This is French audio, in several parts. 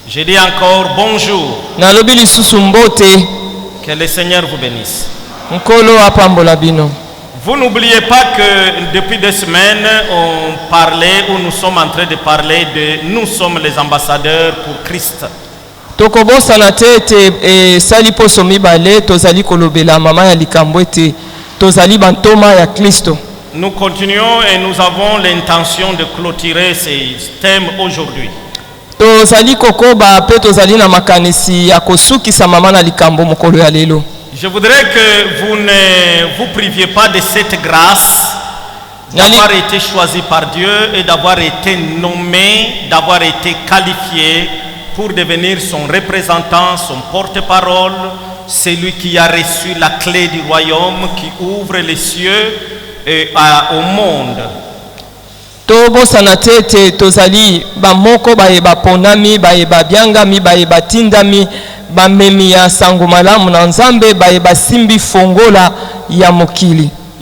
Je dis encore bonjour. Que le Seigneur vous bénisse. Vous n'oubliez pas que depuis 2 semaines, on parlait ou nous sommes en train de parler de nous sommes les ambassadeurs pour Christ. Nous continuons et nous avons l'intention de clôturer ces thèmes aujourd'hui. Je voudrais que vous ne vous priviez pas de cette grâce d'avoir été choisi par Dieu et d'avoir été nommé, d'avoir été qualifié pour devenir son représentant, son porte-parole, celui qui a reçu la clé du royaume qui ouvre les cieux et au monde. Je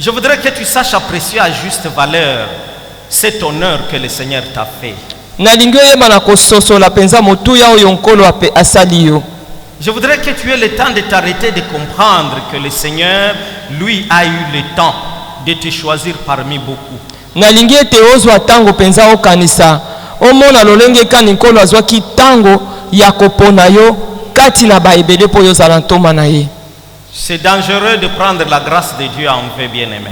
voudrais que tu saches apprécier à juste valeur cet honneur que le Seigneur t'a fait. Je voudrais que tu aies le temps de t'arrêter de comprendre que le Seigneur, lui, a eu le temps de te choisir parmi beaucoup. C'est dangereux de prendre la grâce de Dieu en fait bien-aimé.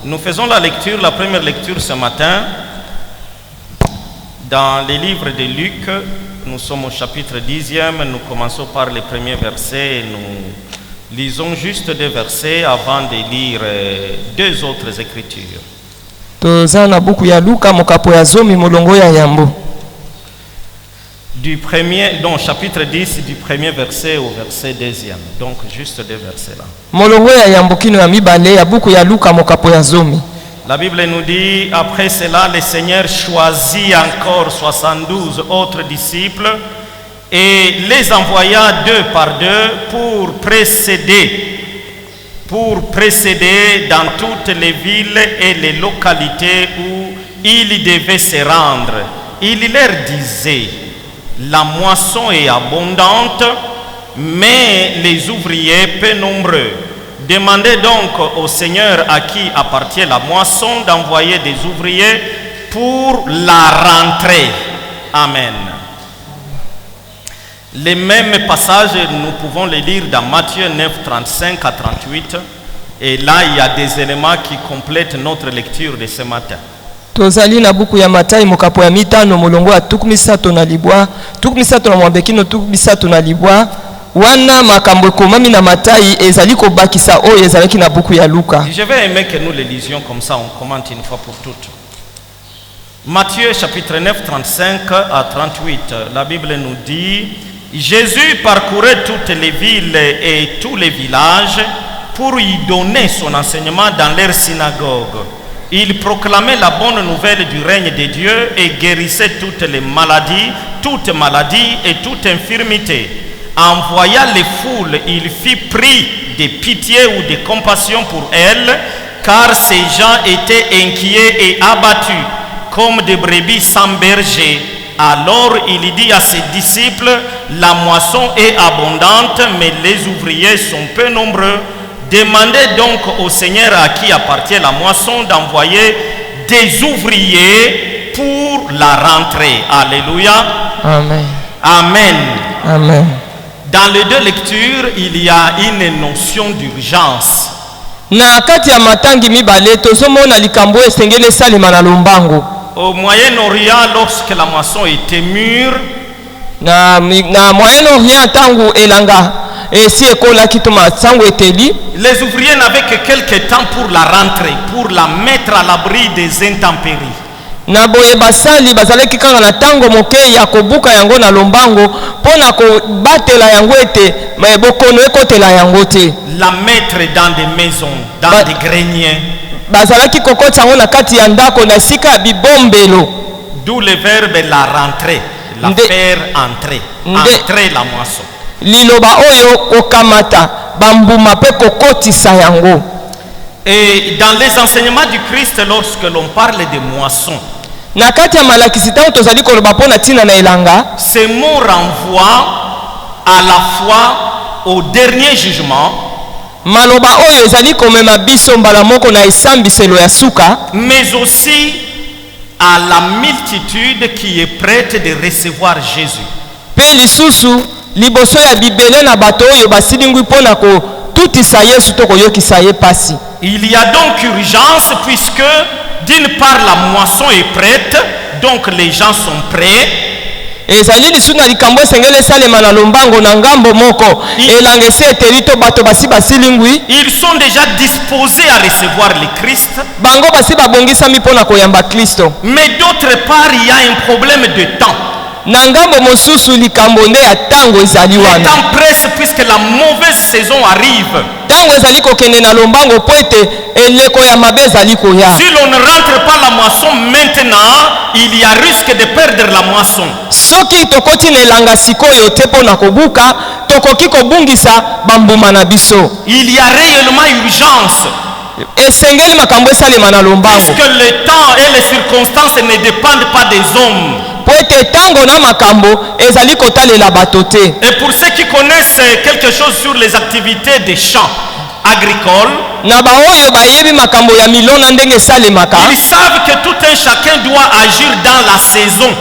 Nous faisons la première lecture ce matin dans les livres de Luc. Nous sommes au chapitre 10e, nous commençons par les premiers versets et nous lisons juste 2 versets avant de lire 2 autres écritures. Du premier, donc chapitre 10, du premier verset au verset 2e. Donc juste 2 versets là. La Bible nous dit, après cela, le Seigneur choisit encore 72 autres disciples et les envoya 2 par 2 pour précéder dans toutes les villes et les localités où ils devaient se rendre. Il leur disait: la moisson est abondante, mais les ouvriers peu nombreux. Demandez donc au Seigneur à qui appartient la moisson d'envoyer des ouvriers pour la rentrée. Amen. Les mêmes passages, nous pouvons les lire dans Matthieu 9, 35 à 38. Et là, il y a des éléments qui complètent notre lecture de ce matin. Tozali na buku ya Matai mokapo ya mitano molongo ya tukumisato na libwa mwambekino tukumisato na libwa wana makambo komami na Matai ezali ko bakisa oyo ezalaki na buku ya Luka. Je vais aimer que nous les lisions comme ça, on commente une fois pour toutes. Matthieu chapitre 9, 35 à 38, la Bible nous dit: Jésus parcourait toutes les villes et tous les villages pour y donner son enseignement dans leurs synagogues. Il proclamait la bonne nouvelle du règne de Dieu et guérissait toutes maladies et toute infirmité. En voyant les foules, il fit prix de pitié ou de compassion pour elles, car ces gens étaient inquiets et abattus, comme des brebis sans berger. Alors il dit à ses disciples: la moisson est abondante, mais les ouvriers sont peu nombreux. Demandez donc au Seigneur à qui appartient la moisson d'envoyer des ouvriers pour la rentrée. Alléluia. Amen. Amen. Amen. Dans les 2 lectures, il y a une notion d'urgence. Au Moyen-Orient, lorsque la moisson était mûre, les ouvriers n'avaient que quelques temps pour la rentrer, pour la mettre à l'abri des intempéries. La mettre dans des maisons, dans des greniers. D'où le verbe la rentrer, la faire entrer, entrer la moisson. Et dans les enseignements du Christ, lorsque l'on parle de moisson, Na kati ya malakisi tango tozali koloba pona tina na elanga. Ces mots renvoient à la fois au dernier jugement, Maloba oyo ezali komema biso mbala moko na esambiselo ya suka, mais aussi à la multitude qui est prête de recevoir Jésus. Pe lisusu liboso ya bibele na bato oyo basilingwi pona ko tutisa Yesu to koyokisa ye pasi. Il y a donc urgence puisque d'une part la moisson est prête, donc les gens sont prêts. Ezali lisu na likambo esengeli esalema na lombango na ngambo moko elanga esi eteli to bato basi basilingwi. Ils sont déjà disposés à recevoir le Christ. Bango basi babongisami mpona koyamba Kristo. Mais d'autre part, il y a un problème de temps. Na ngambo mosusu likambo nde ya tango ezali Le wana. temps presse puisque la mauvaise saison arrive. Tango ezali kokende na lombango po ete eleko ya mabe ezali koya. Si l'on ne rentre pas la moisson maintenant, il y a risque de perdre la moisson. Soki tokoti na elanga sikoyo te mpona kobuka, tokoki kobungisa bambuma na biso. Il y a réellement urgence. Esengeli makambo esalema na lombango. Puisque le temps et les circonstances ne dépendent pas des hommes. Po ete tango na makambo ezali kotalela bato te. Et pour ceux qui connaissent quelque chose sur les activités des champs agricoles, Na baoyo bayebi makambo ya milona ndenge esalemaka, ils savent que tout un chacun doit agir dans la saison.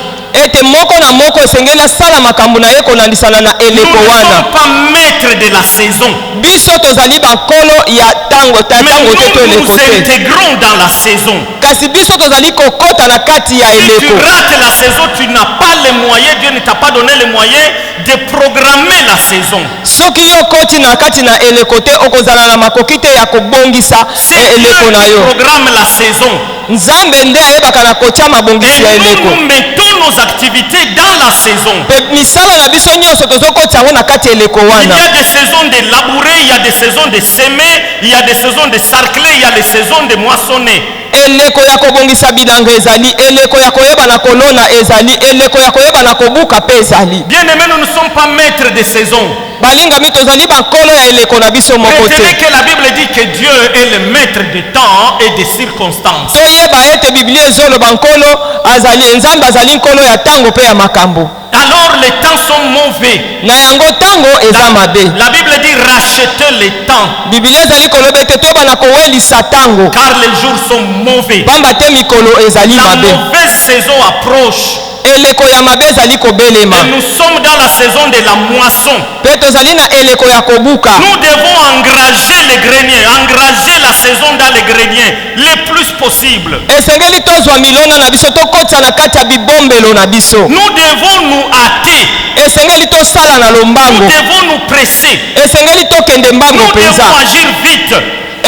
ete moko na moko esengeli asala makambo na ye kolandisana na Nous eleko ne wana. sommes pas maîtres de la saison. Biso tozali bankolo ya tango ta Mais tango te to nous eleko nous te. intégrons dans la saison. Kasi biso tozali kokota na kati ya Si tu eleko. rates la saison, tu n'as pas les moyens, Dieu ne t'a pas donné les moyens de programmer la saison. Soki yo koti na kati na eleko te okozala na makoki te ya kobongisa C'est Dieu eleko na qui yo. programme la saison. Nzambe nde ayebaka na kotia mabongisi ya Et eleko. nous mettons nos activités dans la saison. Pe misala na biso nyonso tozokotisa yango na kati ya eleko Il y wana. a des saisons de labourer, il y a des saisons de semer, il y a des saisons de sarcler, il y a des saisons de moissonner. Eleko ya kobongisa bilanga ezali, eleko ya koyeba na kolona ezali, eleko ya koyeba na kobuka pe ezali. Bien aimé, nous ne sommes pas maîtres de saison. Balingami tozali bankolo ya eleko na biso moko Retenez te. que la Bible dit que Dieu est le maître de temps et des circonstances. Toyeba ete biblia ezoloba nkolo azali, nzambe azali nkolo ya tango pe ya makambo. Alors les temps sont mauvais. Na yango tango eza mabe. La Bible dit rachetez les temps Biblia ezali koloba ete toyeba na kowelisa tango. car les jours sont mauvais. Pamba te mikolo ezali La mabe. mauvaise saison approche. Eleko ya mabe ezali kobelema. Et nous sommes dans la saison de la moisson. Pe tozali na eleko ya kobuka. Nous devons engranger les greniers, engrager la saison dans les greniers le plus possible. Esengeli tozwa milona na biso tokotisa na kati ya bibombelo na biso. Nous devons nous hâter. Esengeli tosala na Nous lombango. devons nous presser. Esengeli tokende mbango Nous penza. devons agir vite.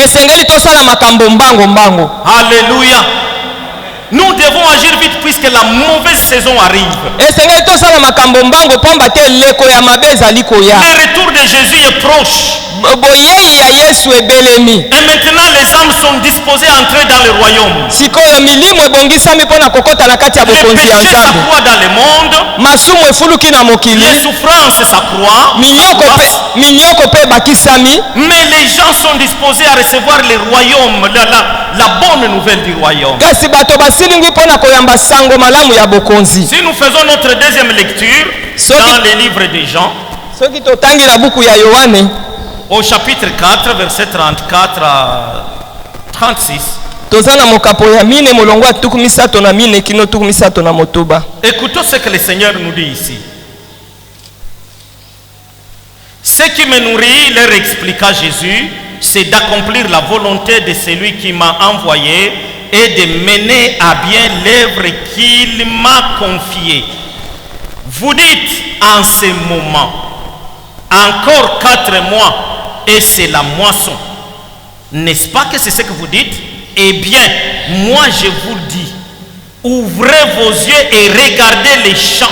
Esengeli tosala makambo mbango mbango. Alléluia. Nous devons agir vite puisque la mauvaise saison arrive. Esengeli tosala makambo mbango pamba te eleko ya mabe ezali koya. Le retour de Jésus est proche. Boyei ya Yesu ebelemi. Et maintenant les âmes sont disposées à entrer dans le royaume. Sikoyo milimo ebongisami mpona kokota na kati ya Les bokonzi ya péchés Nzambe. s'accroissent dans le monde. Masumu efuluki na Les mokili. souffrances s'accroissent. Minyoko pe bakisami. Mais les gens sont disposés à recevoir le royaume, la bonne nouvelle du royaume. Kasi bato basilingwi mpona koyamba sango malamu ya bokonzi. Si nous faisons notre deuxième lecture dans les livres des Jean, Soki totangi na buku ya Yohane au chapitre 4, verset 34 à 36, toza na mokapo ya mine molongo ya tuku misato na mine kino tuku misato na motoba. écoutons ce que le Seigneur nous dit ici. Ce qui me nourrit, leur expliqua Jésus, c'est d'accomplir la volonté de celui qui m'a envoyé et de mener à bien l'œuvre qu'il m'a confiée. Vous dites en ce moment, encore 4 mois et c'est la moisson. N'est-ce pas que c'est ce que vous dites? Eh bien, moi je vous le dis, ouvrez vos yeux et regardez les champs.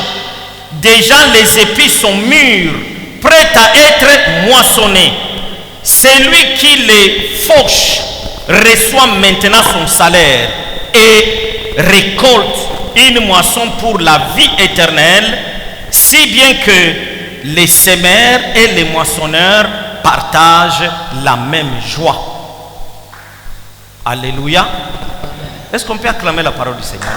Déjà les épis sont mûrs, prêts à être moissonnés. Celui qui les fauche reçoit maintenant son salaire et récolte une moisson pour la vie éternelle, si bien que les semeurs et les moissonneurs partagent la même joie. Alléluia. Est-ce qu'on peut acclamer la parole du Seigneur?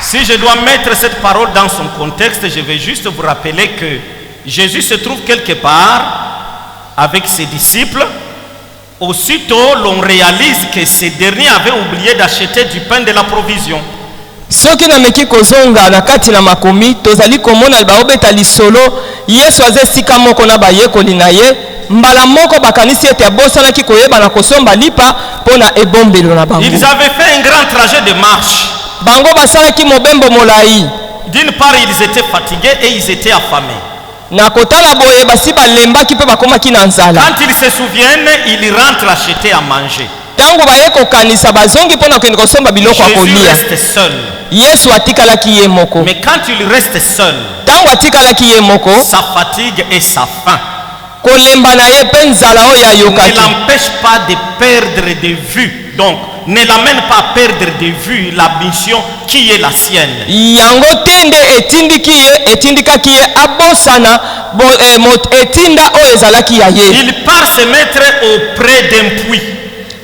Si je dois mettre cette parole dans son contexte, je vais juste vous rappeler que Jésus se trouve quelque part avec ses disciples. Aussitôt, l'on réalise que ces derniers avaient oublié d'acheter du pain de la provision. soki nameki kozonga na kati na makomi tozali komona baobeta lisolo Yesu aza esika moko na bayekoli na ye mbala moko bakanisi ete abosanaki koyeba na kosomba lipa mpona ebombelo na bango. Ils avaient fait un grand trajet de marche. Bango basalaki mobembo molai. D'une part, ils étaient fatigués et ils étaient affamés. Na kotala boye basi balembaki pe bakomaki na nzala. Quand ils se souviennent, ils rentrent acheter à manger. Tango baye kokanisa bazongi mpona kokende kosomba biloko ya Jésus kolia. reste seul. Yesu atikalaki ye moko. Mais quand il reste seul, Tango atikalaki ye moko, sa fatigue et sa faim kolemba na ye pe nzala oyo ne ayokaki l'empêche pas de perdre de vue. Donc, ne l'amène pas à perdre de vue la mission qui est la sienne. yango tende etindikaki ye abosana etinda oyo ezalaki ya ye. Il part se mettre auprès d'un puits.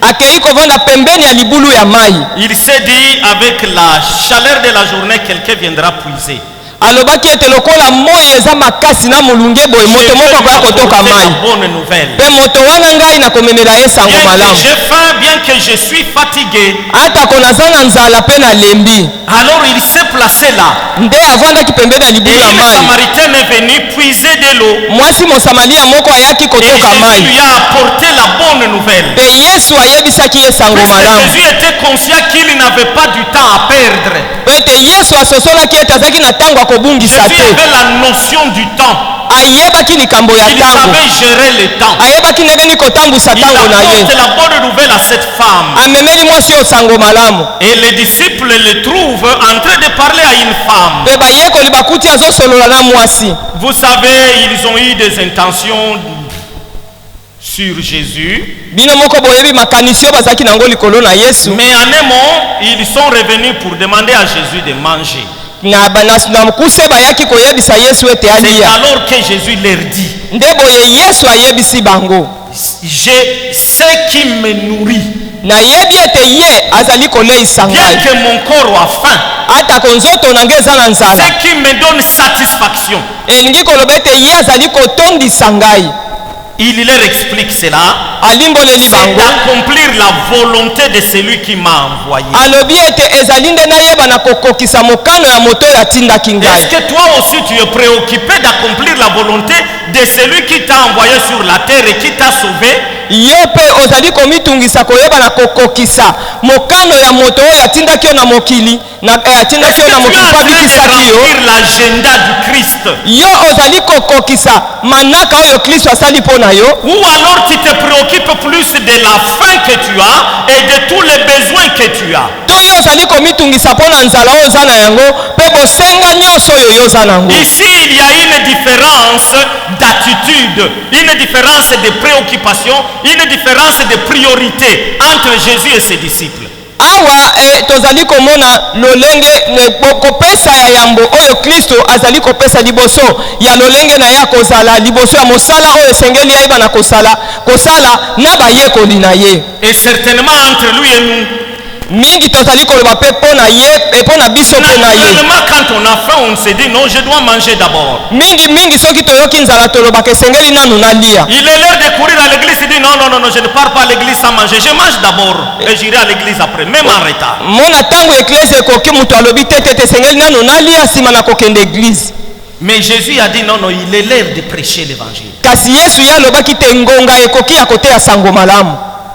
Akei kovanda pembeni ya libulu ya mai. Il s'est dit, avec la chaleur de la journée, quelqu'un viendra puiser. Alobaki ete lokola moi eza makasi na mulunge boye moto moko akoya kotoka mai. Bonne nouvelle. Pe moto wana ngai na komemela ye sango malamu. J'ai faim, bien que je suis fatigué. Ata konaza na nzala pe na lembi. Alors il s'est placé là. Nde avandaki pembeni ya Et libulu ya une mai. Samaritaine est venue puiser de l'eau. Mwasi mosamalia moko ayaki Et kotoka Jésus mai. lui a apporté la bonne nouvelle. Pe Yesu ayebisaki ye sango Parce malamu. que Jésus était conscient qu'il n'avait pas du temps à perdre. Ete Yesu asosolaki ete azalaki na ntango ya kobungisa Jésus te. avait la notion du temps. Ayebaki likambo ya Il ntango. savait gérer le temps. Ayebaki ndenge nini kotambusa Il ntango na ye. apporte la bonne nouvelle à cette femme. Amemeli mwasi oyo sango malamu. Et les disciples le trouvent en train de parler à une femme. Pe bayekoli bakuti azosolola na mwasi. Vous savez, ils ont eu des intentions sur Jésus. Bino moko boyebi makanisi oyo bazalaki nango likolo na Yesu. Mais en un mot, ils sont revenus pour demander à Jésus de manger. Na mukuse bayaki koyebisa Yesu ete C'est alia. alors que Jésus leur dit, Nde boye Yesu ayebisi bango. j'ai ce qui me nourrit. Nayebi ete ye azali koleisa Bien ngai. que mon corps a faim, Atako nzoto na ngai eza na nzala. ce qui me donne satisfaction. Elingi koloba ete ye azali kotondisa ngai. Il leur explique cela. Alimboleli C'est bango. d'accomplir la volonté de celui qui m'a envoyé. Alobi ete ezali nde nayeba na kokokisa mokano ya moto oyo atindaki ngai. Est-ce que toi aussi tu es préoccupé d'accomplir la volonté de celui qui t'a envoyé sur la terre et qui t'a sauvé? Yo pe ozali komitungisa koyeba na kokokisa mokano ya moto oyo atindaki yo na mokili na atindaki yo na mokili po abikisaki yo. L'agenda du Christ. Yo ozali kokokisa manaka oyo Kristo asali mpo na yo. Ou alors tu te préoccupes plus de la faim que tu as et de tous les besoins que tu as. To yo ozali komitungisa mpo na nzala oyo oza na yango pe bosenga nyonso oyo yo oza nango. Ici il y a une différence d'attitude, une différence de préoccupation, une différence de priorité entre Jésus et ses disciples. Awa tozali komona lolenge kopesa ya yambo oyo Kristo azali kopesa liboso ya lolenge na ya kozala liboso ya mosala oyo esengeli ayeba na kosala na bayekoli na ye. Et certainement entre lui et nous. Mingi tozali koloba pe mpo na ye mpo na biso mpe na ye. Naturellement quand on a faim on se dit non, je dois manger d'abord. Mingi soki toyoki nzala tolobaka esengeli nanu nalia. Il est l'heure de courir à l'église, il dit non, je ne pars pas à l'église sans manger, je mange d'abord et j'irai à l'église après, même en retard. Mona tango eklese ekoki mutu alobi tete esengeli nanu nalia nsima na kokende eglise. Mais Jésus a dit non, il est l'heure de prêcher l'évangile. Kasi Yesu ye alobaki te ngonga ekoki ya koteya sango malamu.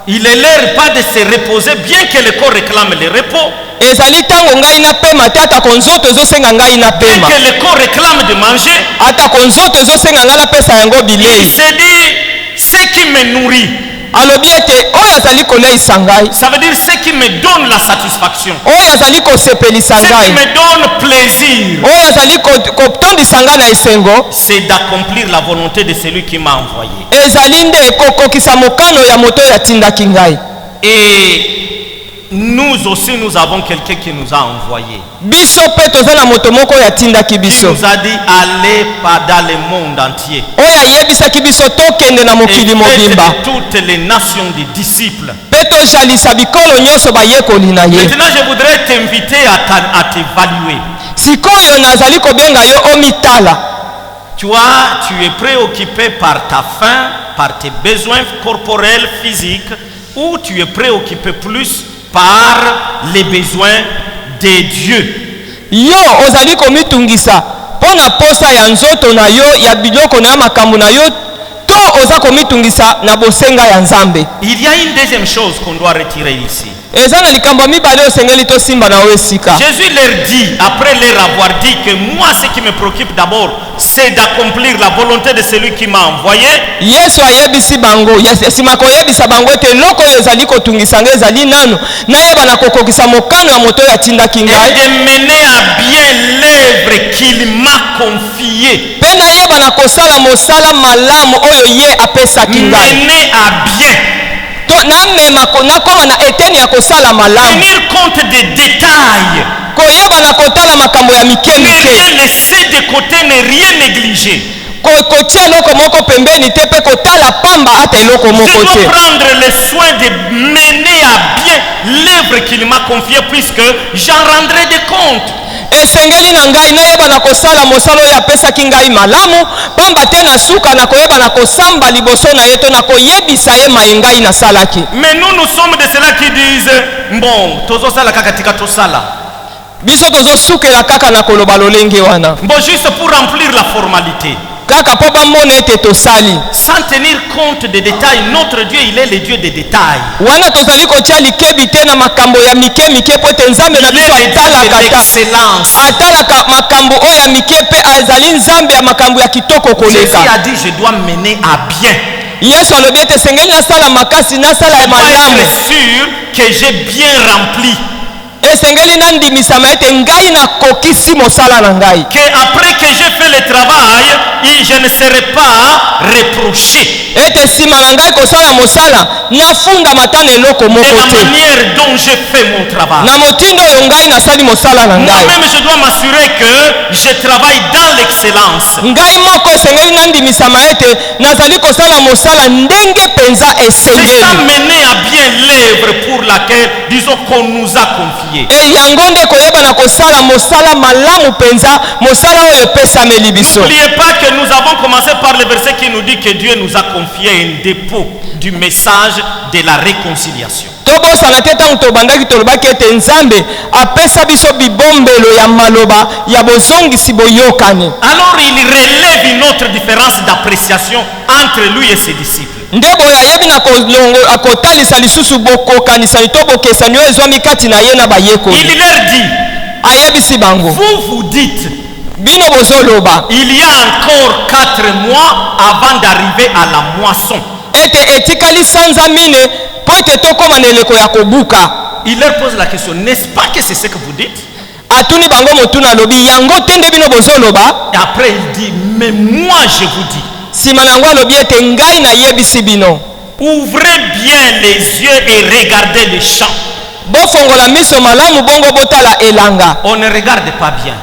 Il est l'heure pas de se reposer, bien que le corps réclame le repos. Ezali tango ngai na pema te atako nzoto ezosenga ngai na Bien pema. que le corps réclame de manger. Atako nzoto ezosenga ngai napesa yango Il bilei. s'est dit, ce qui me nourrit, Alobi ete oyo azali koleisa ngai. ça veut dire ce qui me donne la satisfaction, Oyo azali kosepelisa ce qui ngai. me donne plaisir, Oyo azali kotondisa ngai na esengo. c'est d'accomplir la volonté de celui qui m'a envoyé. Ezali nde kokokisa mokano ya moto oyo atindaki ngai. Et nous aussi nous avons quelqu'un qui nous a envoyé. Biso pe toza na moto moko ya tindaki Qui biso. nous a dit allez pas dans le monde entier. Oya yebisaki biso tokende na Et mokili mobimba. faites de toutes les nations des disciples. Pe tojalisa bikolo nyonso bayekoli na ye. Maintenant, je voudrais t'inviter à t'évaluer. Sikoyo nazali kobenga yo omitala. Tu es préoccupé par ta faim, par tes besoins corporels, physiques, ou tu es préoccupé plus par les besoins de Dieu. Yo ozali komitungisa pona posa ya nzoto na yo ya biloko na makambo na yo to oza komitungisa na bosenga ya Nzambe. Il y a une deuxième chose qu'on doit retirer ici. Eza na likambo mibale osengeli to simba na wesika. Jésus leur dit, après leur avoir dit que moi ce qui me préoccupe d'abord c'est d'accomplir la volonté de celui qui m'a envoyé. Yesu ayebisi bango sima koyebisa bango ete loko ezali kotungisa nge ezali nanu nayeba na kokokisa mokano ya moto ya tindaki Et ngai de mener à bien l'œuvre qu'il m'a confiée. mpe nayeba na kosala mosala malamu oyo ye apesaki ngai. Mener à bien. To namema nakoma na eteni ya kosala malamu Tenir compte des détails. koyeba na kotala makambo ya mike Ne mike rien laisser de côté, ne rien négliger. kotia eloko moko pembeni te mpe kotala pamba ata eloko Je moko dois te. prendre le soin de mener à bien l'œuvre qu'il m'a confiée puisque j'en rendrai des comptes. Esengeli na ngai nayeba na kosala mosala oyo apesaki ngai malamu pamba te na suka na koyeba na kosamba liboso na ye to na koyebisa ye mai ngai nasalaki. Mais nous sommes de ceux-là qui disent bon, tozo sala kaka tika to sala. Biso tozosukela kaka na koloba lolenge wana Bon, juste pour remplir la formalité. kaka mpo bamona ete tosali Sans tenir compte des détails, notre Dieu, il est le Dieu des détails. wana tozali kotia likebi te na makambo ya mike mike po ete nzambe na Il est biso le Dieu atalaka de ta l'excellence. atalaka makambo oyo ya mike mpe azali nzambe ya makambo ya kitoko Jésus koleka. a dit je dois mener à bien. Yesu alobi ete esengeli nasala makasi nasala ya Je dois malamu être sûr que j'ai bien rempli. esengeli nandimisama ete ngai nakokisi mosala na ngai Que après que j'ai fait le travail, je ne serai pas reproché ete nsima na ngai kosala mosala nafundama ta na eloko de moko la te manière dont j'ai fait mon travail. na motindo oyo ngai nasali mosala na ngai. Moi-même, je dois m'assurer que je travaille dans l'excellence. Ngai moko esengeli nandimisama ete nazali kosala mosala ndenge penza C'est ça, esengeli mener à bien l'œuvre pour laquelle, disons, qu'on nous a confié. yango nde koyeba na kosala mosala malamu penza mosala oyo epesameli biso. N'oubliez pas que nous avons commencé par le verset qui nous dit que Dieu nous a confié un dépôt du message de la réconciliation. tobosana te ntango tobandaki tolobaki ete nzambe apesa biso bibombelo ya maloba ya bozongisi boyokani. Alors il relève une autre différence d'appréciation entre lui et ses disciples. nde boye ayebi na kotalisa lisusu bokokanisani to bokesani oyo ezwami kati na ye na Il bayekoli. leur dit, ayebisi bango vous dites, bino bozoloba il y a encore 4 mois avant d'arriver à la moisson. ete etikali sanza mine po ete tokóma na eleko ya kobuka. Il leur pose la question, n'est-ce pas que c'est ce que vous dites? atuni bango motuna alobi yango te nde bino bozoloba. Et après il dit, mais moi je vous dis, nsima na yango alobi ete ngai nayebisi bino ouvrez bien les yeux et regardez les champs. bofongola miso malamu bongo botala elanga. On ne regarde pas bien.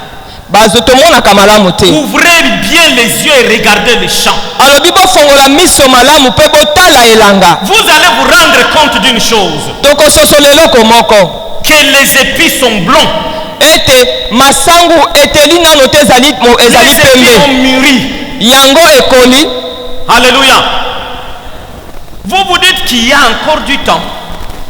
tomonaka malamu te. Ouvrez bien les yeux et regardez les champs. alobi bofongola miso malamu mpe botala elanga. Vous allez vous rendre compte d'une chose, tokososola eloko moko que les épis sont blonds, ete masangu eteli nano te ezali les épis ont pembe mûri. yango ekoli. Alléluia. Vous vous dites qu'il y a encore du temps.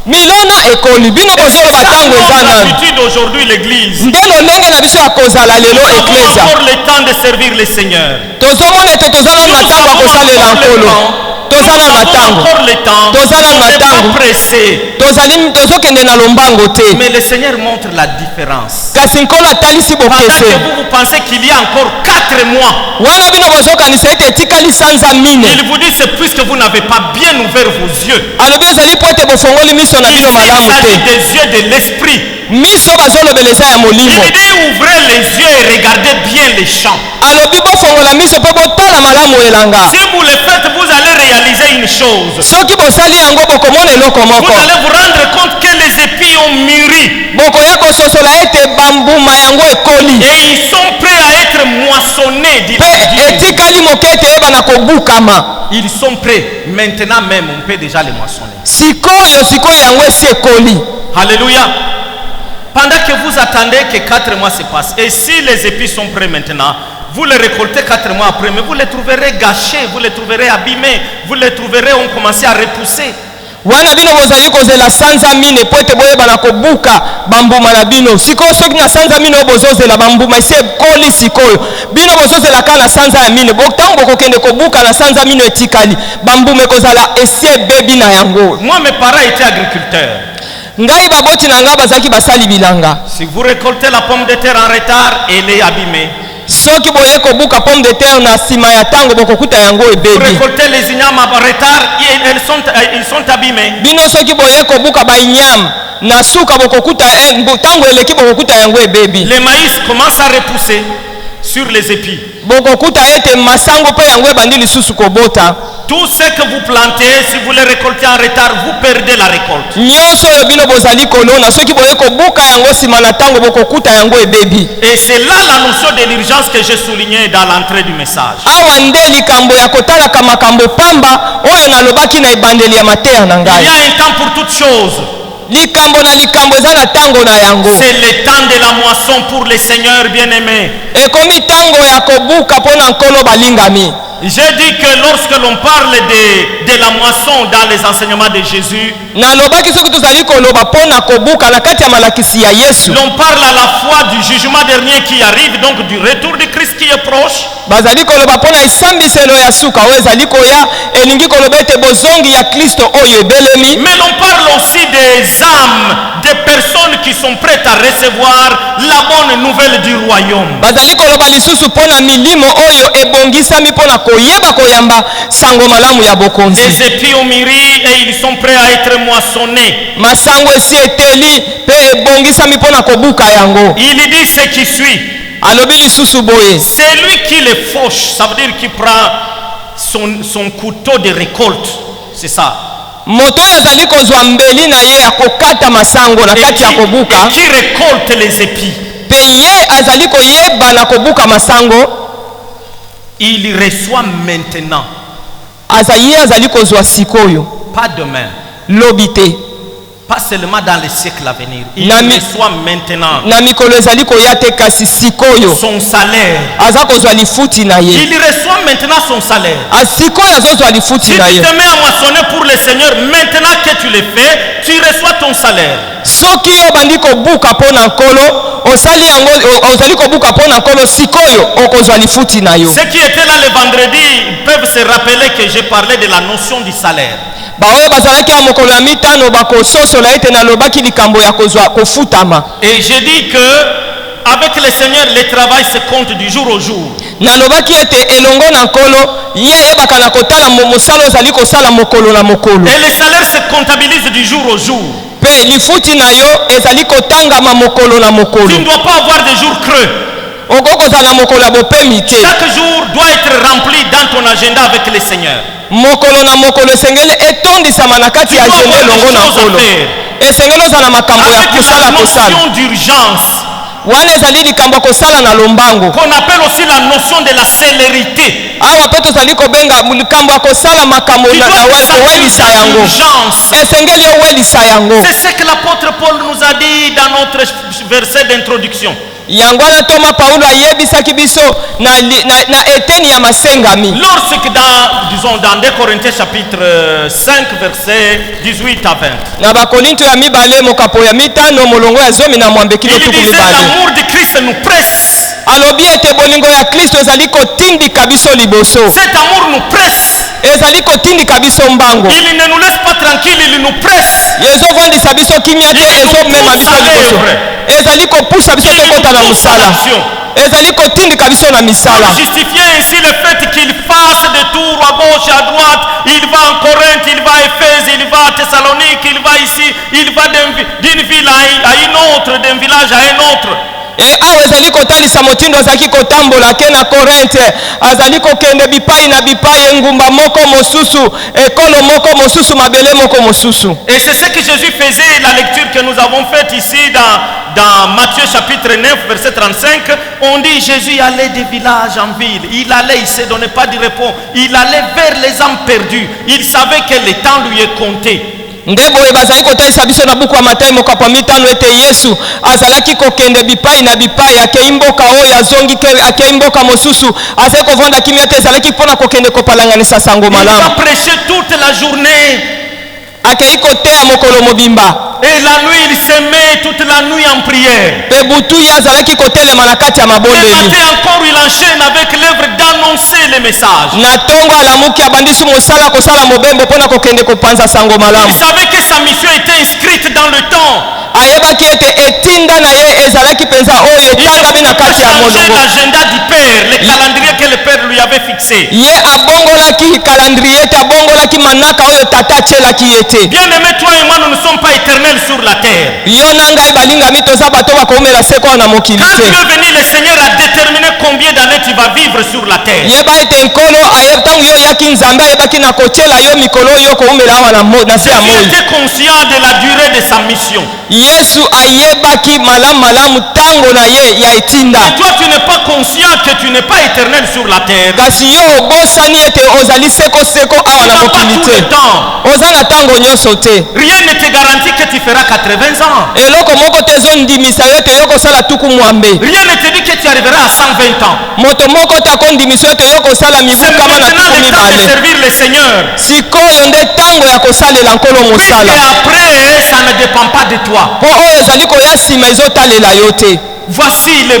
milona ekoli bino bozoloba ntango eza nano. L'habitude aujourd'hui l'église. ndelo ndenge na biso ya kozala lelo Nous avons eklesia encore le temps de servir le Seigneur. tozomona ete toza nanu na ntango ya kosalela nkolo toza nanu na ntango encore le temps. toza nanu na On n'est ntango pas pressé. tozokende na lombango te Mais le Seigneur montre la différence. kasi nkolo atalisi Pendant bokese que vous pensez qu'il y a encore 4 mois, wana bino bozokanisa ete etikali sanza mine il vous dit c'est puisque vous n'avez pas bien ouvert vos yeux. alobi ezali po ete bofongoli miso na Ici, bino il malamu s'agit te des yeux de l'esprit. miso bazolobela eza ya Il molimo dit ouvrez les yeux et regardez bien les champs. alobi bofongola miso mpe botala malamu elanga Si vous le faites, vous allez réaliser une chose. soki bosali yango bokomona eloko Vous moko allez vous rendre compte que les épis ont mûri. bokoya kososola ete bambuma yango ekoli Et ils sont prêts à être moissonnés. dit mpe la Bible. etikali moke ete eyebana kobukama Ils sont prêts. Maintenant même, on peut déjà les moissonner. sikoyo yango esi ekoli. Alléluia. Pendant que vous attendez que 4 mois se passent, et si les épis sont prêts maintenant, vous les récoltez 4 mois après, mais vous les trouverez gâchés, vous les trouverez abîmés, vous les trouverez ont commencé à repousser. wana bino bozali kozela sanza mine po ete boyebana kobuka bambuma na bino sikoyo soki na sanza mine oyo bozozela bambuma esi ekoli sikoyo bino bozozela kaka na sanza ya mine ntango bokokende kobuka na sanza mine etikali bambuma ekozala esi ebebi na yango. Moi, mes parents étaient agriculteurs. Ngai baboti na ngai bazalaki basali bilanga. Si vous récoltez la pomme de terre en retard, elle est abîmée. soki boye kobuka pomme de terre na sima ya tango bokokuta yango Vous ebebi. récoltez les ignames en retard, ils sont abîmés. Bino soki boye kobuka bainyam na suka bokokuta tango eleki bokokuta yango ebebi. Les maïs commencent à repousser sur les épis. Bokokuta ete masango pe yango ebandi lisusu kobota. Tout ce que vous plantez, si vous les récoltez en retard, vous perdez la récolte. Nyonso yo bino bozali kolona soki boye kobuka yango sima na tango bokokuta yango ebebi. Et c'est là la notion de l'urgence que j'ai soulignée dans l'entrée du message. Awa nde likambo ya kotalaka makambo pamba oyo nalobaki na ebandeli ya mateya na Il y ngai. a un temps pour toutes choses. Likambo na likambo eza na tango na yango. C'est le temps de la moisson pour les seigneurs bien-aimés. Ekomi tango ya kobuka pona nkolo balingami. J'ai dit que lorsque l'on parle de la moisson dans les enseignements de Jésus, nalobaki soki tozali koloba pona kobuka na kati ya malakisi ya Yesu. l'on parle à la fois du jugement dernier qui arrive, donc du retour de Christ qui est proche. Bazali koloba pona esambiselo ya suka oyo ezali koya elingi koloba ete bozongi ya Kristo oyo ebelemi. Mais l'on parle aussi des âmes, des personnes qui sont prêtes à recevoir la bonne nouvelle du royaume. Bazali koloba lisusu pona milimo oyo ebongisami pona koyeba koyamba sango malamu ya bokonzi. Les épis ont mûri et ils sont prêts à être moissonnés. Masango esi eteli pe ebongisami pona kobuka yango. Il dit ce qui suit. Alobi lisusu boye. C'est lui qui les fauche, ça veut dire qu'il prend son couteau de récolte. C'est ça. Moto azali kozwa mbeli na ye ya kokata masango na kati ya kobuka. Et qui récolte les épis. Pe ye azali koyeba na kobuka masango. Il reçoit maintenant. Azaye azali kozwa sikoyo. Pas demain. Lobite. Pas seulement dans les siècles à venir. Il Nami- reçoit maintenant Na mikolo ezali koya te kasi sikoyo. son salaire. Aza kozwa lifuti na ye. Il reçoit maintenant son salaire. Sikoyo azozwa lifuti Si na tu ye. te mets à moissonner pour le Seigneur, maintenant que tu le fais, tu reçois ton salaire. Soki obandi kobuka pona nkolo osali yango ozali kobuka pona nkolo sikoyo okozwa lifuti na yo. Ceux qui étaient là le vendredi peuvent se rappeler que j'ai parlé de la notion du salaire. Baoyo bazalaki ya mokolo ya mitano bakososola ete nalobaki likambo ya kozwa kofutama. Et j'ai dit que avec le Seigneur, le travail se compte du jour au jour. Nalobaki ete elongo na nkolo ye ayebaka na kotala mosala ozali kosala mokolo na mokolo. Et le salaire se comptabilise du jour au jour. Pe lifuti na yo ezali kotangama mokolo na mokolo. Tu ne dois pas avoir de jours creux. Okokozala mokolo ya bopemi te. Chaque jour doit être rempli dans ton agenda avec le Seigneur. Mokolo na mokolo esengeli etondisama na kati ya Tu dois agenda avoir elongo des na choses à nkolo. faire. Esengeli ozala makambo ya Avec kosala la kosala. notion d'urgence, Wana ezali likambo ya kosala na lombango. qu'on appelle aussi la notion de la célérité. Awa pe tozali kobenga likambo ya kosala makambo Tu na dois owelisa t'appliquer yango. l'urgence. Esengeli owelisa yango. C'est ce que l'apôtre Paul nous a dit dans notre verset d'introduction. Yango wana toma Paulo ayebisaki biso na eteni ya masengami. Lorsque dans 2 Corinthiens chapitre 5 verset 18 à 20. Na bakorinto ya mibale mokapo ya mitano molongo ya zomi na mwambe kilo Il tuku disait mibale. l'amour de Christ nous presse. Alobi ete bolingo ya Kristo ezali kotindika biso liboso. Cet amour nous presse. Ezali kotindika biso mbango. Il ne nous laisse pas tranquille, il nous presse. Ezovandisa biso kimia te, ezomema biso liboso. Ezali kopusa biso tokota na mosala. Ezali kotindika biso na misala. Justifier ainsi le fait qu'il fasse des tours à gauche et à droite. Il va en Corinthe, il va à Éphèse, il va à Thessalonique, il va ici, il va d'une ville à une autre, d'un village à un autre. awa ezali kotalisa motindo azalaki kotambola ke na Korinte azali kokende bipai na bipai engumba moko mosusu ekolo moko mosusu mabele moko mosusu. Et c'est ce que Jésus faisait, la lecture que nous avons faite ici dans Matthieu chapitre 9 verset 35. On dit Jésus allait de village en ville, il allait, il ne se donnait pas de repos, il allait vers les âmes perdues, il savait que le temps lui est compté. Ndebo bazali kotalisa biso na buku ya Matayi mokapo 5 ete Yesu azalaki kokende bipai na bipai akeimboka oyo azongi ke akeimboka mosusu azali kovonda kimia te ezalaki mpona kokende kopalanganisa sango malamu. Il va prêcher toute la journée. Akei koteya mokolo mobimba. Et la nuit il se met toute la nuit en prière. Pe butu ya azalaki kotelema na kati ya mabondeli. Et matin encore il enchaîne avec l'œuvre d'annoncer le message. Na tongo alamuki abandisi mosala kosala mobembo mpona kokende kopanza sango malamu. Il savait que sa mission était inscrite dans le temps. Ayebaki ete etinda na ye ezalaki penza oyo etangami na kati ya molongo. L'agenda du père, le calendrier que le père lui avait fixé. Ye abongolaki calendrier te abongolaki manaka oyo tata tielaki ye te. Bien aimé, toi et moi nous ne sommes pas éternels sur la terre. Yo na ngai balingami toza bato bakoumela seko na mokili Quand te. tu es venu, le Seigneur a déterminé combien d'années tu vas vivre sur la terre. Yeba ete nkolo ntango yo yaki nzambe ayebaki na kotiela yo mikolo yo koumela awa na se ya moi. Il était conscient de la durée de sa mission. Yesu ayebaki malamu tango na ye ya etinda. Et toi tu n'es pas conscient que tu n'es pas éternel sur la terre. Kasi yo obosani ete ozali seko awa na mokili te. Oza na tango nyonso te. Rien ne te garantit que tu feras 80 ans. Eloko moko te ezondimisa yo ete yo kosala tuku mwambe. Rien ne te dit que tu arriveras à 120 ans. Moto moko te akondimisa ete yo kosala mibu kama na tuku C'est maintenant le temps de mibale. servir le Seigneur. Sikoyo nde tango ya kosalela nkolo Puisque mosala. après ça ne dépend pas de toi. Po oyo ezali koya nsima ezotalela yo te. Voici le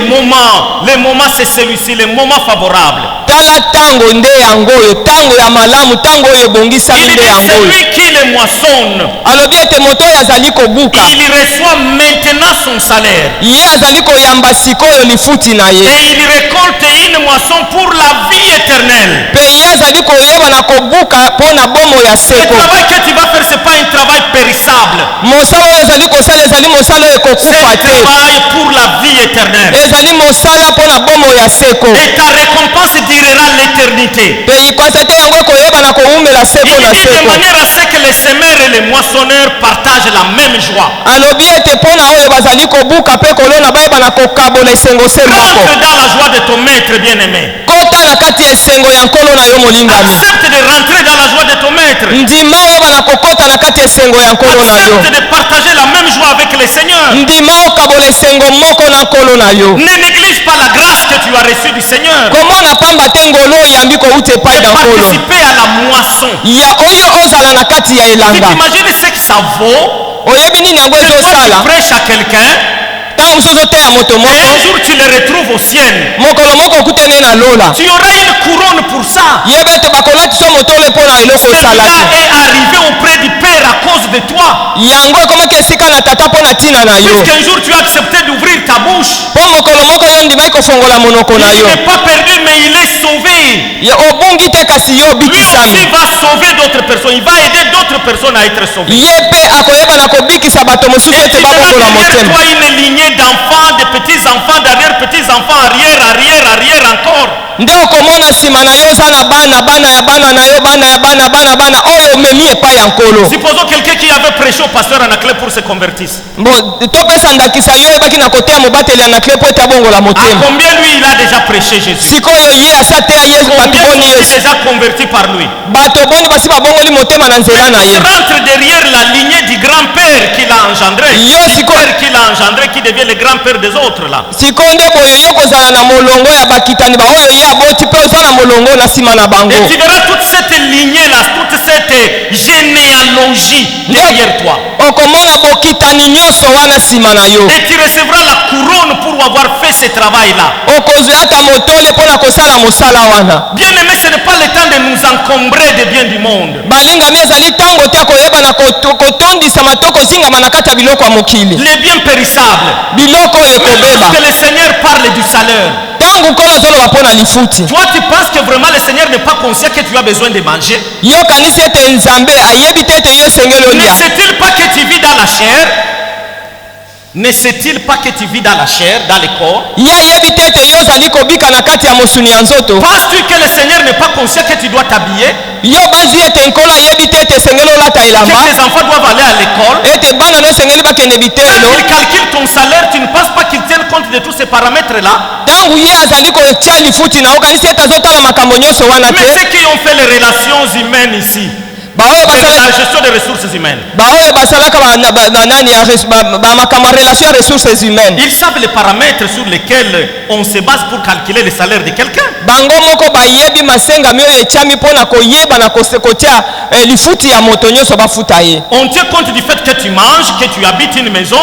moment c'est celui-ci, le moment favorable. Tala tango nde yango oyo, tango ya malamu, tango oyo ebongisami Il nde dit yango oyo. celui qui le moissonne, Alobi ete moto oyo azali kobuka. il reçoit maintenant son salaire. Ye azali koyamba sikoyo lifuti na ye. Et il récolte une moisson pour la vie éternelle. Pe ye azali koyeba na kobuka mpo na bomo ya Le seko. travail que tu vas faire, ce n'est pas un travail périssable. Mosala oyo ezali kosala ezali mosala oyo C'est ekokufa un te. travail pour la vie éternelle. Ezali mosala mpo na bomo ya seko. Et ta récompense durera l'éternité. Pe ikwasa te yango ekoyeba na koumela Il seko na dit de seko. manière à ce que les semeurs et les moissonneurs partagent la même joie. Alobi ete mpo na oyo bazali kobuka mpe kolona bayeba na kokabola esengo se moko. Rentre dans la joie de ton maître bien-aimé. Kota na kati ya esengo ya nkolo na yo molingami. Accepte de rentrer dans la joie de ton maître. Ndima oyeba na kokota na kati ya esengo ya nkolo na yo. Accepte de partager la même joie avec le Seigneur. Ndima okabola esengo moko na nkolo na yo. Ne néglige pas la grâce que tu as reçue du Seigneur. komona pamba te ngolo oyambi kouta epai ya nkolo. Participer à la moisson. ya oyo ozala na kati ya Tu elanga. t'imagines ce que ça vaut? oyebi nini yango Que toi ezosala tu prêches à quelqu'un ntango mosusu oteya moto et moko un jour tu le retrouves au ciel. mokolo moko okutani na lola. Tu auras une couronne pour ça. yeba ete bakolatisa motole mpo na eloko Celui-là osalaki. est arrivé auprès du Père à cause de toi. yango ekomaki esika na tata mpo na ntina na yo. Puisqu'un jour tu as accepté d'ouvrir ta bouche. mpo mokolo moko yo ndimaki kofongola monoko na Il yo. n'est pas perdu mais il est sauvé. obungi te kasi yo Lui obikisami. aussi va sauver d'autres personnes. Il va aider d'autres personnes à être sauvées. ye mpe akoyeba na kobikisa bato mosusu Et ete tu verras babokola derrière motema. toi une lignée d'enfants, de petits-enfants, d'arrière-petits-enfants, arrière encore. nde okomona nsima na yo oza na bana ya bana na yo bana oyo omemi epai ya nkolo. Supposons quelqu'un qui avait prêché au pasteur Anaclé pour se convertir. bon topesa ndakisa yo oyebaki na koteya mobateli ya nakle mpo ete abongola À motema. combien lui il a déjà prêché Jésus? sikoyo ye asi ateya yesu bato Combien boni sont yesu. déjà convertis par lui? bato boni basi babongoli motema na nzela na ye. Rentre derrière la lignée du grand-père qui l'a engendré. Yo, Du siko- père qui l'a engendré, qui devient le grand-père des autres là. sikoyo nde boyo yo kozala na molongo ya bakitani baoyo ye aboti mpe oza na molongo na nsima na bango. Et tu verras toute cette lignée là, toute cette généalogie derrière toi. okomona bokitani nyonso wana nsima na yo. Et tu recevras la couronne pour avoir fait ce travail là. okozwa ata motole mpo na kosala mosala wana. Bien aimé, ce n'est pas le temps de nous encombrer des biens du monde. balingami ezali ntango te koyeba na kotondisama to kozingama na kati ya biloko ya mokili. Les biens périssables. biloko oyo ekobeba. Que le Seigneur parle du salaire. ntango nkolo azoloba mpo na lifuti. Toi, tu penses que vraiment le Seigneur n'est pas conscient que tu as besoin de manger? yo kanisi ete nzambe ayebi te ete yo esengeli Ne olia. sait-il pas que tu vis dans la chair? Ne sait-il pas que tu vis dans la chair, dans le corps? ye ayebi te ete yo ozali kobika na kati ya mosuni ya nzoto? Penses-tu que le Seigneur n'est pas conscient que tu dois t'habiller? Yo banzi ete nkolo ayebi te ete esengeli olata Que elamba? tes enfants doivent aller à l'école? Ete bana no esengeli bakende bitelo? Quand il calcule ton salaire, tu ne penses pas qu'il tienne compte de tous ces paramètres-là? Ntango ye azali kotia lifuti na okanisi ete azotala makambo nyonso wana Mais te? ceux qui ont fait les relations humaines ici, Baoyo la basala gestion des ressources humaines, baoyo basalaka banani ya makambo ya relation ya ressources humaines, ils savent les paramètres sur lesquels on se base pour calculer le salaire de quelqu'un. bango moko bayebi masengami oyo etiami mpona koyeba na kotia lifuti ya moto nyonso bafuta ye. On tient compte du fait que tu manges, que tu habites une maison,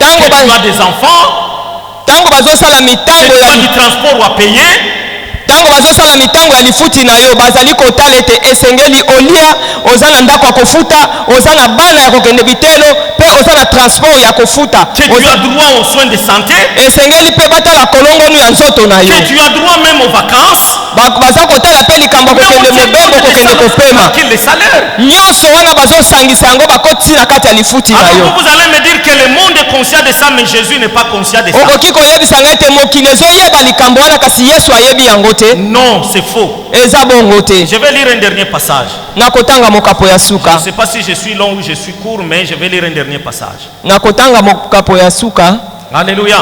que Tango tu ba- as des enfants, ntango bazosala que mitango tu as du ya transport à payer. ntango bazosala mitango ya lifuti na yo bazali kotala ete esengeli olia, oza na ndako ya kofuta, oza na bana ya kokende bitelo, mpe oza na transport ya kofuta, Que tu as droit aux soins de santé, esengeli mpe batala kolongonu ya nzoto na yo. que tu as droit même aux vacances. Baza kotala mpe likambo ya Mais kokende on tient mobembo, compte de kokende ça kopema. pour calculer les salaires. Nyonso wana bazosangisa yango bakotisi na kati ya lifuti na Alors yo. vous allez me dire que le monde est conscient de ça, mais Jésus n'est pas conscient de ça. Okoki koyebisanga ete mokili ezoyeba likambo wana kasi Yesu ayebi yango te? Non, c'est faux. Eza bongo te. Je vais lire un dernier passage. Nakotanga mokapo ya Je ne suka. sais pas si je suis long ou je suis court, mais je vais lire un dernier passage. Nakotanga mokapo ya suka. Alléluia.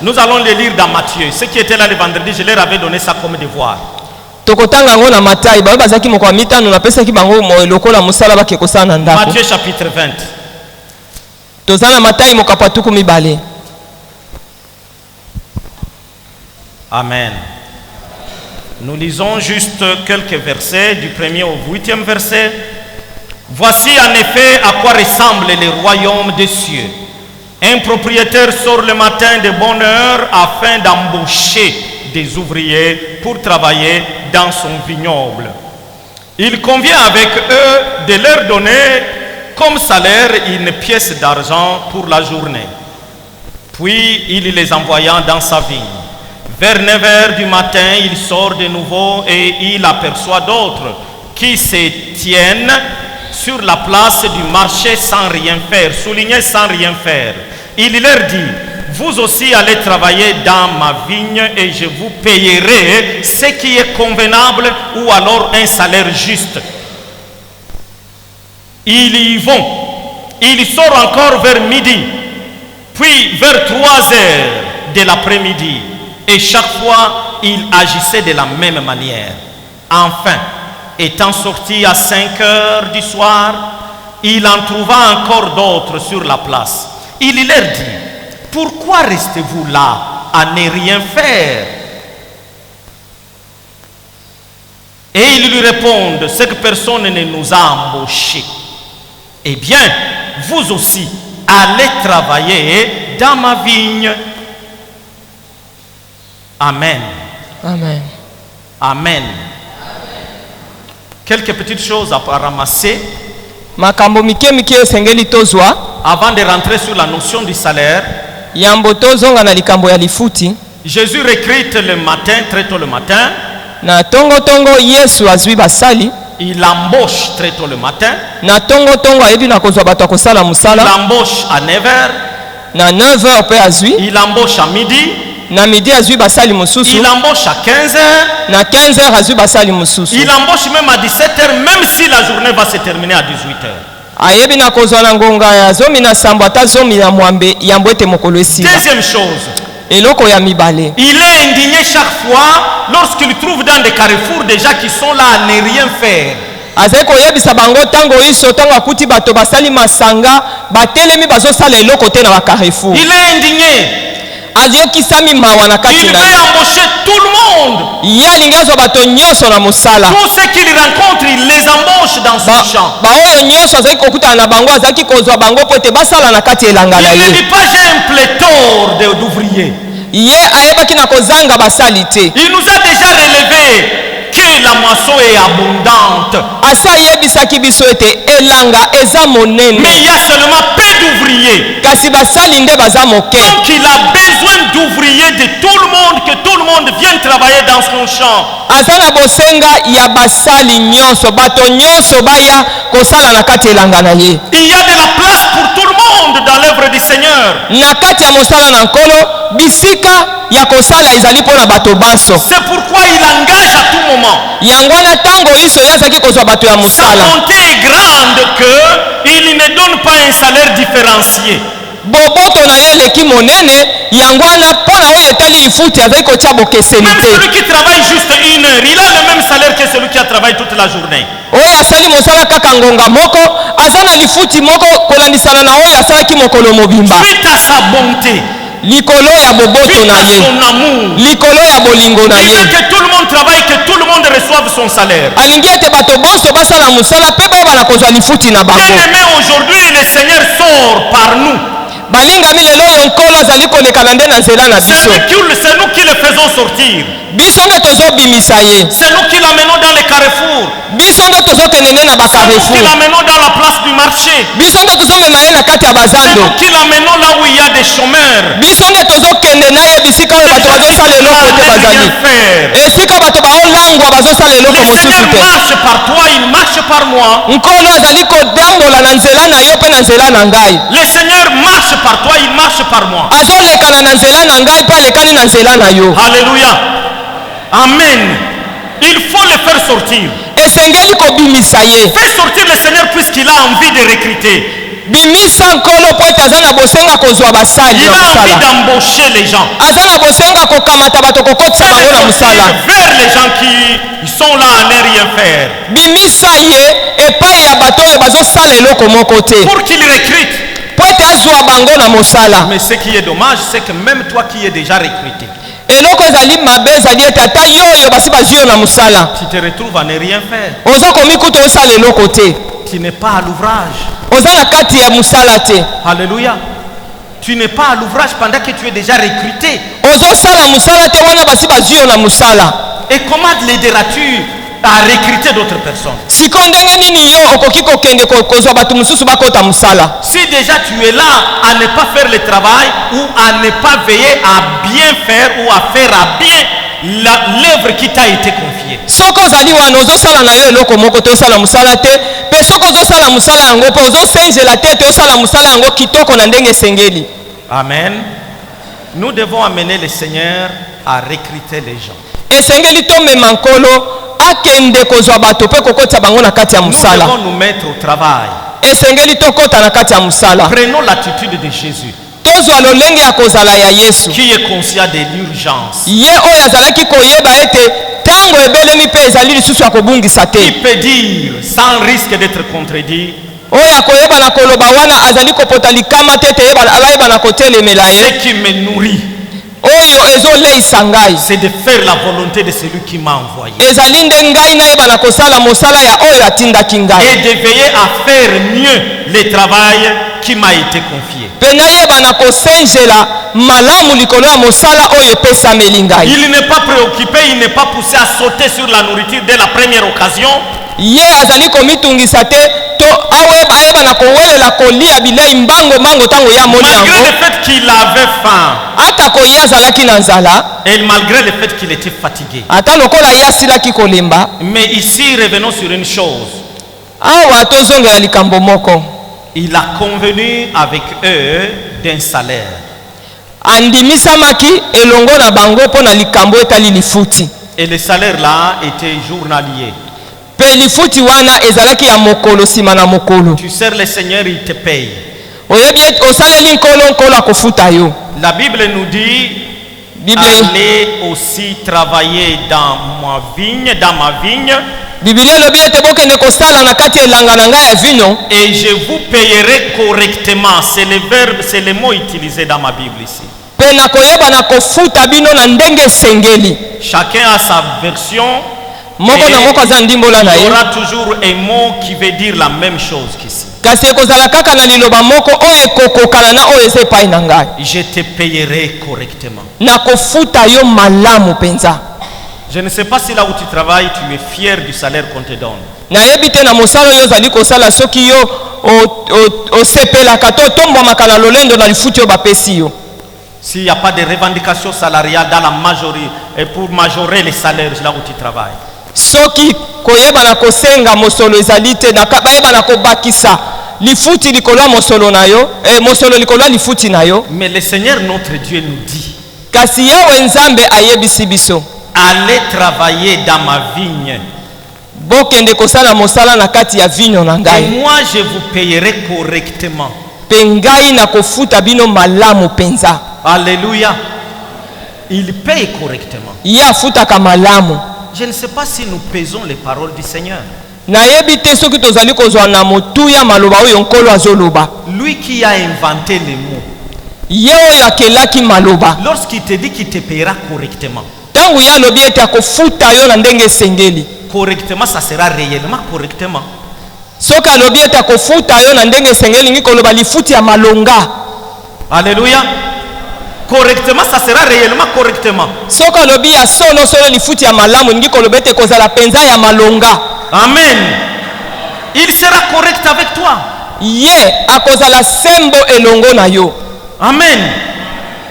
Nous allons le lire dans Matthieu. Ceux qui étaient là le vendredi, je leur avais donné ça comme devoir. Tokotanga yango na Matai. Bayo bazaki moko ya mitano napesaki bango lokola mosala bake kosala na ndako. Matthieu chapitre 20. Toza na Matai mokapo ya tuku mibale. Amen. Nous lisons juste quelques versets, du 1er au 8e verset. Voici en effet à quoi ressemble le royaume des cieux. Un propriétaire sort le matin de bonne heure afin d'embaucher des ouvriers pour travailler dans son vignoble. Il convient avec eux de leur donner comme salaire une pièce d'argent pour la journée. Puis il les envoya dans sa vigne. Vers 9 heures du matin, il sort de nouveau et il aperçoit d'autres qui se tiennent sur la place du marché sans rien faire, souligné sans rien faire. Il leur dit, vous aussi allez travailler dans ma vigne et je vous payerai ce qui est convenable ou alors un salaire juste. Ils y vont. Il sort encore vers midi, puis vers 3 heures de l'après-midi. Et chaque fois, il agissait de la même manière. Enfin, étant sorti à 5 heures du soir, il en trouva encore d'autres sur la place. Il leur dit, pourquoi restez-vous là à ne rien faire? Et ils lui répondent, cette personne ne nous a embauchés. Eh bien, vous aussi, allez travailler dans ma vigne. Amen. Amen. Amen. Quelques petites choses à ramasser Makambo mike mike esengeli tozwa avant de rentrer sur la notion du salaire. yambo tozonga na likambo ya lifuti. Jésus recrute le matin, très tôt le matin. Na tongo tongo Yesu azwi basali. Il embauche très tôt le matin. Na tongo tongo ayebi na kozwa bato akosala Il musala. embauche à 9h. Na 9h pe azwi. Il embauche à midi. Na midi azwi basali mususu. Il embauche à 15h. Na 15h azwi basali mususu. Il embauche même à 17h, même si la journée va se terminer à 18h. Ayebi na kozwa na ngonga ya zomi na sambo ata zomi na mwambe yambo ete mokolo esila. Deuxième chose. Eloko ya mibale. Il est indigné chaque fois lorsqu'il trouve dans des carrefours des gens qui sont là à ne rien faire. Azali koyebisa bango tango iso tango akuti bato basali masanga batelemi bazosala eloko te na ba Carrefour. Il est indigné. Azokisami mawa na Il kati veut na ye. embaucher tout le monde. Ye alingi azwa bato nyonso na mosala. Tous ceux qu'il rencontre, il les embauche dans son champ. Baoyo nyonso azali kokutana na bango azalaki kozwa bango po ete basala na kati elanga na Il ne ye. dit pas j'ai un pléthore d'ouvriers. Ye ayebaki na kozanga basali te. Il nous a déjà relevé que la moisson est abondante. Asa ayebisaki biso ete elanga eza monene. Mais il y a seulement peu d'ouvriers. Kasi basali nde baza moke. Donc il a besoin d'ouvriers de tout le monde, que tout le monde vienne travailler dans son champ. Aza na bosenga ya basali nyonso bato nyonso baya kosala na kati elanga na ye. Il y a de la place pour tout le monde dans l'œuvre du Seigneur. na kati ya mosala na nkolo bisika ya kosala ezali mpona bato banso. C'est pourquoi il engage à tout moment. Yango wana ntango iso yazaki kozwa bato ya Sa mosala. bonté est grande que il ne donne pas un salaire différencié. Boboto na ye leki monene yango wana mpona oyo etali lifuti azali kotya bokeseni Même te. celui qui travaille juste 1 heure, il a le même salaire que celui qui a travaillé toute la journée. Oyo asali mosala kaka ngonga moko aza na lifuti moko kolandisana na oyo asalaki mokolo mobimba. Suite à sa bonté, Likolo ya boboto suite na à ye, son amour, likolo ya bolingo na il ye, veut que tout le monde travaille, que tout le monde reçoive son salaire. alingi ete bato bonso basala mosala mpe bao bana kozwa lifuti na bango. Bien aimé, aujourd'hui le Seigneur sort par nous. balingami lelo oyo nkolo azali kolekana nde na nzela na biso. C'est nous qui le faisons sortir. Biso nde tozobimisa ye, C'est nous qui l'amenons dans les carrefours. biso nde tozokende nde na C'est nous qui bakarefour, l'amenons dans la place du marché. biso nde tozomema ye na kati ya C'est bazando, nous qui l'amenons là où il y a des chômeurs. biso nde tozokende na ye bisika oyo bato bazosala eloko te Rien bazali, faire. esika bato baolangwa bazosala eloko Le mosusu Seigneur te. marche par toi, il marche par moi. nkolo azali kodambola na nzela na yo mpe na nzela na ngai, Le Seigneur marche par toi, il marche par moi. azolekana na nzela na ngai mpe alekani na nzela na yo. Alléluia. Amen. Il faut le faire sortir. Esengeli kobimisa ye, Fais sortir le Seigneur puisqu'il a envie de recruter. bimisa nkolo mpo ete aza na bosenga kozwa basali Il ya a envie mosala, d'embaucher les gens. aza na bosenga kokamata bato kokotisa Fais bango na le sortir mosala. vers les gens qui sont là à ne rien faire. Bimisa ye epai ya bato oyo bazosala eloko moko te Pour qu'ils recrutent. mpo ete azwa bango na mosala. Mais ce qui est dommage, c'est que même toi qui es déjà recruté, eloko ezali mabe ezali ete ata yo oyo basi bazwi yo na mosala tu te retrouves à ne rien faire. ozokomi kuta osala eloko te, Tu n'es pas à l'ouvrage. oza na kati ya mosala te, Alléluia. Tu n'es pas à l'ouvrage pendant que tu es déjà recruté. ozosala mosala te wana basi bazwi yo na mosala. Et comment l'aideras-tu à recruter d'autres personnes? siko ndenge nini yo okoki kokende kozwa bato mosusu bakota mosala? Si déjà tu es là à ne pas faire le travail ou à ne pas veiller à bien faire ou à faire à bien l'œuvre qui t'a été confiée. Soko ozali wana ozosala na yo eloko moko te osala mosala te, mpe soko ozosala mosala yango mpe ozosenjela te ete osala mosala yango kitoko na ndenge esengeli. Amen. Nous devons amener le Seigneur à recruter les gens. Esengeli tomema nkolo akende kozwa bato mpe kokotisa bango na kati ya Nous mosala. devons nous mettre au travail. Esengeli tokota na kati ya mosala, Prenons l'attitude de Jésus, tozwa lolenge ya kozala ya Yesu, qui est conscient de l'urgence. ye oyo azalaki koyeba ete ntango ebelemi mpe ezali lisusu ya kobungisa te, Il peut dire, sans risque d'être contredit, oyo akoyeba na koloba wana azali kopota likama te ete ayeba na kotelemela ce ye, qui me nourrit, oyo ezoleisa ngai c'est de faire la volonté de celui qui m'a envoyé. ezali nde ngai nayeba na kosala mosala ya oyo atindaki ngai, Et de veiller à faire mieux le travail qui m'a été confié. mpe nayeba na kosenjela malamu likolo ya mosala oyo epesameli ngai. Il n'est pas préoccupé, il n'est pas poussé à sauter sur la nourriture dès la première occasion. ye azali komitungisa te to ayeba na kowelela kolia bilei mbango ntango ya moni Malgré yango, le fait qu'il avait faim ata koye azalaki na nzala, et malgré le fait qu'il était fatigué. ata lokola ye asilaki kolemba. Mais ici, revenons sur une chose. Awa tozongela likambo moko, Il a convenu avec eux d'un salaire. andimisamaki elongo na bango mpo na likambo etali lifuti, Et le salaire là était journalier. mpe lifuti wana ezalaki ya mokolo nsima na mokolo. Tu sers le Seigneur, il te paye. Oyebi ete osaleli nkolo akofuta yo. La Bible nous dit, Bible allez aussi travailler dans ma vigne, Biblia elobi ete bokende kosala na kati elanga na ngai ya vino, et je vous payerai correctement. C'est le verbe, c'est le mot utilisé dans ma Bible ici. mpe nakoyeba na kofuta bino na ndenge esengeli. Chacun a sa version. Moko na moko aza ndimbola na Il y ye, aura toujours un mot qui veut dire la même chose qu'ici. kasi ekozala kaka na liloba moko oyo ekokokana na oyo eza epai na ngai. Je te payerai correctement. Na kofuta yo malamu mpenza. Je ne sais pas si là où tu travailles, tu es fier du salaire qu'on te donne. Nayebi te na mosala oyo ozali kosala soki yo osepelaka to otombwamaka na lolendo na lifuti oyo bapesi yo. S'il n'y a pas de revendication salariale dans la majorité et pour majorer les salaires là où tu travailles. Soki koyeba na kosenga mosolo ezali te, bayeba na kobakisa lifuti likolo mosolo na yo mosolo likolo lifuti na yo. Mais le Seigneur notre Dieu nous dit, kasi yawe nzambe ayebisi biso, allez travailler dans ma vigne bokende kosala mosala na kati ya vinyo na et ngai, moi je vous payerai correctement. pe ngai na kofuta bino malamu penza. Alléluia. Il paye correctement. Ye afutaka malamu. Je ne sais pas si nous pesons les paroles du Seigneur. nayebi te soki tozali kozwa na motuya maloba oyo nkolo azoloba. Lui qui a inventé les mots, ye oyo akelaki maloba, lorsqu'il te dit qu'il te payera correctement, ntango ye alobi ete akofuta yo na ndenge esengeli, correctement, ça sera réellement correctement. soki alobi ete akofuta yo na ndenge esengeli ngi koloba lifuti ya malonga. Alléluia. Correctement, ça sera réellement correctement. soki alobi ya solo solo lifuti ya malamu ngi koloba ete kozala penza ya malonga. Amen. Il sera correct avec toi. ye akozala sembo elongo na yo. Amen.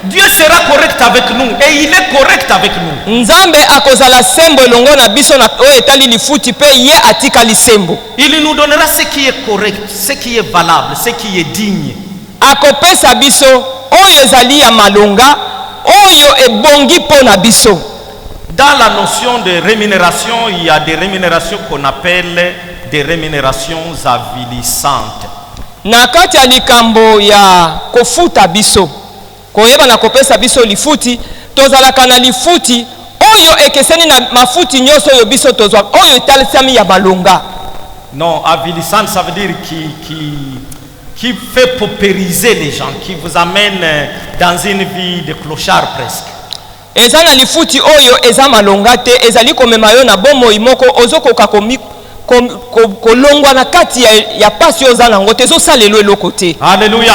Dieu sera correct avec nous et il est correct avec nous. nzambe akozala sembo elongo na biso na oyo etali lifuti pe ye atikali sembo. Il nous donnera ce qui est correct, ce qui est valable, ce qui est digne. akopesa biso oyo ezali ya malonga oyo ebongi mpo na biso. Dans la notion de rémunération, il y a des rémunérations qu'on appelle des rémunérations avilissantes. na kati ya likambo ya kofuta biso koyeba na kopesa biso lifuti, tozalaka na lifuti oyo ekeseni na mafuti nyonso oyo biso tozwa oyo etalisami ya malonga. Non, avilissante, ça veut dire qui fait paupériser les gens, qui vous amène dans une vie de clochard presque. eza na lifuti oyo eza malonga te, ezali komema yo na bomoi moko ozokoka kolongwa na kati ya pasi oza nango te, ezosalelo eloko te. Alléluia.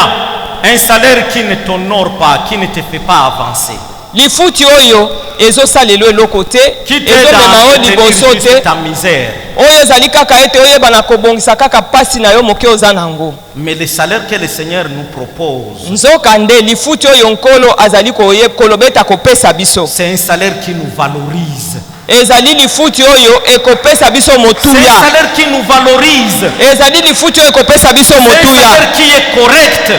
Un salaire qui ne t'honore pas, qui ne te fait pas avancer, lifuti oyo ezosalelo eloko te, qui ezomema yo liboso t'aide te, ta misère. oyo ezali kaka ete oyeba na kobongisa kaka pasi na yo moke oza nango. Mais le salaire que le Seigneur nous propose, nzoka nde lifuti oyo nkolo azali kolobeta kopesa biso, c'est un salaire qui nous valorise. ezali lifuti oyo ekopesa biso C'est un motuya, salaire qui nous valorise. ezali lifuti oyo ekopesa biso C'est un motuya, salaire qui est correct.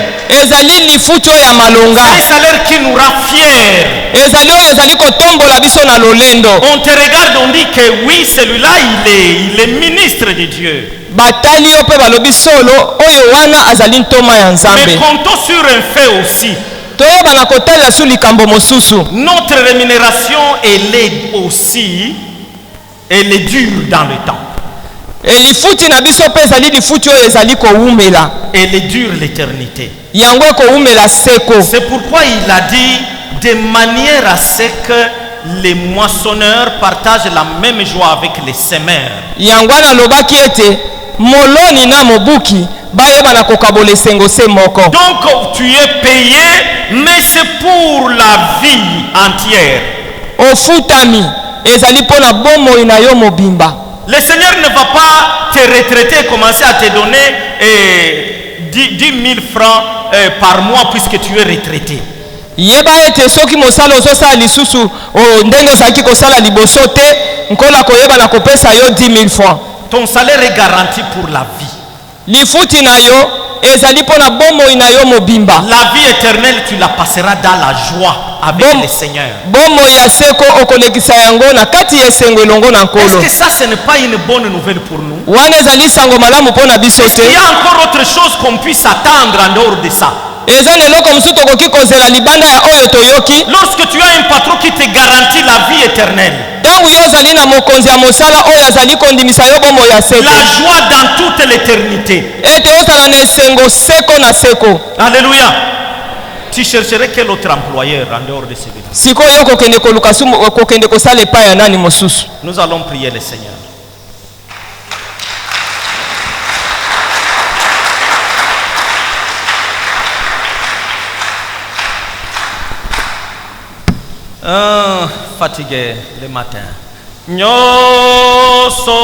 ezali lifuti oyo ya malonga, C'est un salaire qui nous rend fiers. ezali oyo ezali kotombola biso na lolendo. On te regarde, on dit que oui, celui-là, il est ministre de Dieu. batali yo mpe balobi solo oyo wana azali ntoma ya Mais nzambe. comptons sur un fait aussi. toyeba na kotalela su likambo mosusu, Notre rémunération, elle est dure dans le temps. lifuti na biso mpe ezali lifuti oyo ezali kowumela, Elle est dure l'éternité. yango ekowumela seko. C'est pourquoi il a dit de manière à ce que les moissonneurs partagent la même joie avec les semeurs. yango wana alobaki ete moloni na mobuki bayeba na kokabola esengo se moko. Donc tu es payé, mais c'est pour la vie entière. ofutami ezali mpo na bomoi na yo mobimba. Le Seigneur ne va pas te retraiter et commencer à te donner 10 000 francs par mois puisque tu es retraité. yeba ete soki mosala ozosala lisusu ndenge ozalaki kosala liboso te, nkola koyeba na kopesa yo 10 000 francs. Ton salaire est garanti pour la vie. lifuti na yo ezali mpo na bomoi na yo mobimba. La vie éternelle, tu la passeras dans la joie avec le Seigneur. bomoi ya seko okolekisa yango na kati ya esengo elongo na Est-ce nkolo. que ça, ce n'est pas une bonne nouvelle pour nous? wana ezali sango malamu mpo na biso Est-ce qu'il y te. a encore autre chose qu'on puisse attendre en dehors de ça? eza na eloko mosusu tokoki kozela libanda ya oyo toyoki. Lorsque tu as un patron qui te garantit la vie éternelle, ntango yo ozali na mokonzi ya mosala oyo azali kondimisa yo bomoi ya seko, la joie dans toute l'éternité. ete ozala na esengo seko na seko. Alléluia. Tu chercherais quel autre employeur en dehors de celui-là? sikoyo yo kokende koluka kokende kosala epai ya nani mosusu? Nous allons prier le Seigneur. Fatigué le matin. Nyoso